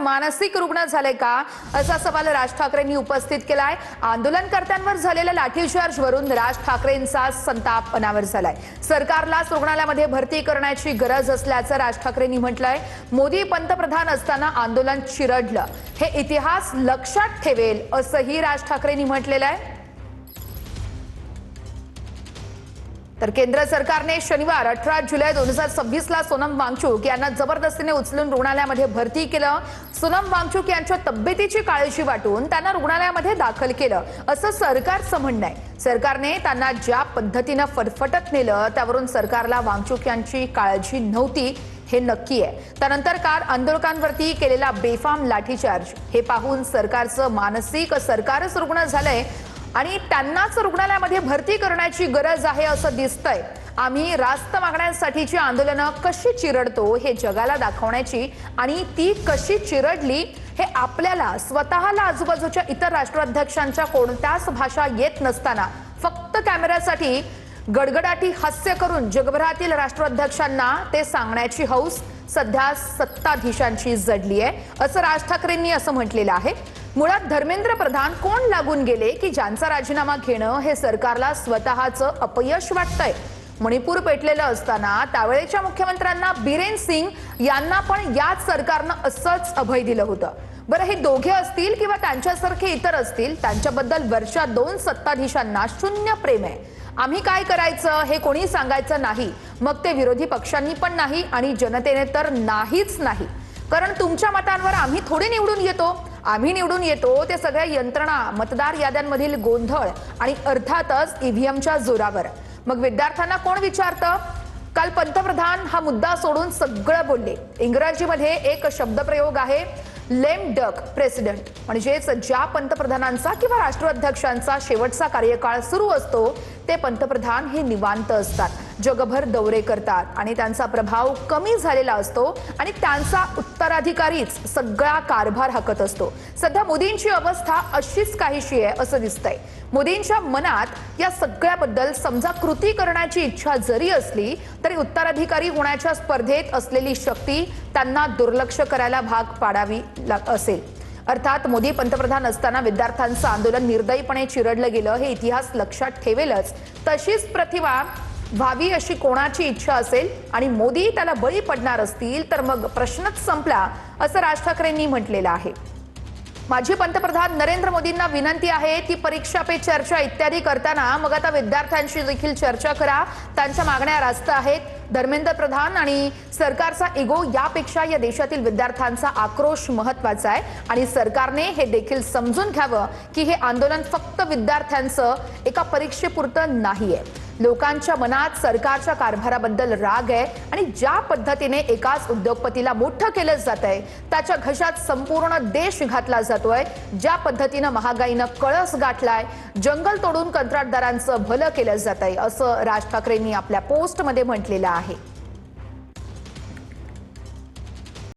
मानसिक रुग्ण झाले का असा सवाल राज ठाकरेंनी उपस्थित केलाय। आंदोलनकर्त्यांवर झालेल्या लाठीचार्जवरून राज ठाकरेंचा संताप अनावर झालाय। सरकारलाच रुग्णालयामध्ये भरती करण्याची गरज असल्याचं राज ठाकरेंनी म्हटलंय। मोदी पंतप्रधान असताना आंदोलन चिरडलं, हे इतिहास लक्षात ठेवेल असंही राज ठाकरेंनी म्हटलेलं आहे। तर केंद्र सरकारने शनिवार 18 जुलै 2026 ला सोनम वांगचुक यांना जबरदस्तीने उचलून रुग्णालयामध्ये भरती केलं। सोनम वांगचुक यांच्या तब्येतीची काळजी वाटून त्यांना रुग्णालयामध्ये दाखल केलं असं सरकारचं म्हणणं आहे। सरकारने त्यांना ज्या पद्धतीने फटफटत नेलं त्यावरून सरकारला वांगचुक यांची काळजी नव्हती हे नक्की आहे। त्यानंतर काल आंदोलकांवरती केलेला बेफाम लाठीचार्ज हे पाहून सरकारच रुग्ण झालंय आणि त्यांनाच रुग्णालयामध्ये भरती करण्याची गरज आहे असं दिसतंय। आम्ही रास्त मागण्यांसाठीची आंदोलनं कशी चिरडतो हे जगाला दाखवण्याची आणि ती कशी चिरडली हे आपल्याला स्वतःला आजूबाजूच्या इतर राष्ट्राध्यक्षांच्या कोणत्याच भाषा येत नसताना फक्त कॅमेऱ्यासाठी गडगडाटी हास्य करून जगभरातील राष्ट्राध्यक्षांना ते सांगण्याची हौस सध्या सत्ताधीशांची जडली आहे असं राज ठाकरेंनी असं म्हटलेलं आहे। मुळात धर्मेंद्र प्रधान कोण लागून गेले की ज्यांचा राजीनामा घेणं हे सरकारला स्वतःचं अपयश वाटतंय। मणिपूर पेटलेलं असताना त्यावेळेच्या मुख्यमंत्र्यांना बिरेन सिंग यांना पण याच सरकारनं असंच अभय दिलं होतं। बरं, हे दोघे असतील किंवा त्यांच्यासारखे इतर असतील, त्यांच्याबद्दल वरच्या दोन सत्ताधीशांना शून्य प्रेम आहे। आम्ही काय करायचं हे कोणी सांगायचं नाही, मग ते विरोधी पक्षांनी पण नाही आणि जनतेने तर नाहीच नाही। कारण तुमच्या मतांवर आम्ही थोडी निवडून येतो, आम्ही निवडून येतो ते सगळ्या यंत्रणा, मतदार याद्यांमधील गोंधळ आणि अर्थातच ईव्हीएमच्या जोरावर। मग विद्यार्थ्यांना कोण विचारतं? काल पंतप्रधान हा मुद्दा सोडून सगळं बोलले। इंग्रजीमध्ये एक शब्दप्रयोग आहे, लेम डक प्रेसिडेंट, म्हणजेच ज्या पंतप्रधानांचा किंवा राष्ट्राध्यक्षांचा शेवटचा कार्यकाळ सुरू असतो ते पंतप्रधान हे निवांत असतात, जगभर दौरे करतात आणि त्यांचा प्रभाव कमी झालेला असतो आणि त्यांचा उत्तराधिकारीच सगळा कारभार हाकत असतो। सध्या मोदींची अवस्था अशीच काहीशी आहे असं दिसतंय। मोदींच्या मनात या सगळ्याबद्दल समजा कृती करण्याची इच्छा जरी असली तरी उत्तराधिकारी होण्याच्या स्पर्धेत असलेली शक्ती त्यांना दुर्लक्ष करायला भाग पाडावी असेल। अर्थात मोदी पंतप्रधान असताना विद्यार्थ्यांचं आंदोलन निर्दयीपणे चिरडलं गेलं हे इतिहास लक्षात ठेवेलच। तशीच प्रतिभा व्हावी अशी कोणाची इच्छा असेल आणि मोदी त्याला बळी पडणार असतील तर मग प्रश्नच संपला असं राज ठाकरेंनी म्हटलेलं आहे। माजी पंतप्रधान नरेंद्र मोदींना विनंती आहे ती परीक्षा पे चर्चा इत्यादी करताना मग आता विद्यार्थ्यांशी देखील चर्चा करा, त्यांच्या मागण्या रास्त आहेत। धर्मेंद्र प्रधान आणि सरकारचा इगो यापेक्षा या देशातील विद्यार्थ्यांचा आक्रोश महत्त्वाचा आहे आणि सरकारने हे देखील समजून घ्यावं की हे आंदोलन फक्त विद्यार्थ्यांचं एका परीक्षेपुरतं नाहीये। लोकांच्या मनात सरकारच्या कारभाराबद्दल राग आहे आणि ज्या पद्धतीने एकाच उद्योगपतीला मोठं केलं जातंय त्याच्या घशात संपूर्ण देश घातला जातोय, ज्या पद्धतीने महागाईनं कळस गाठलाय, जंगल तोडून कंत्राटदारांचं भलं केलं जातंय असं राज ठाकरेंनी आपल्या पोस्टमध्ये म्हटलेलं आहे।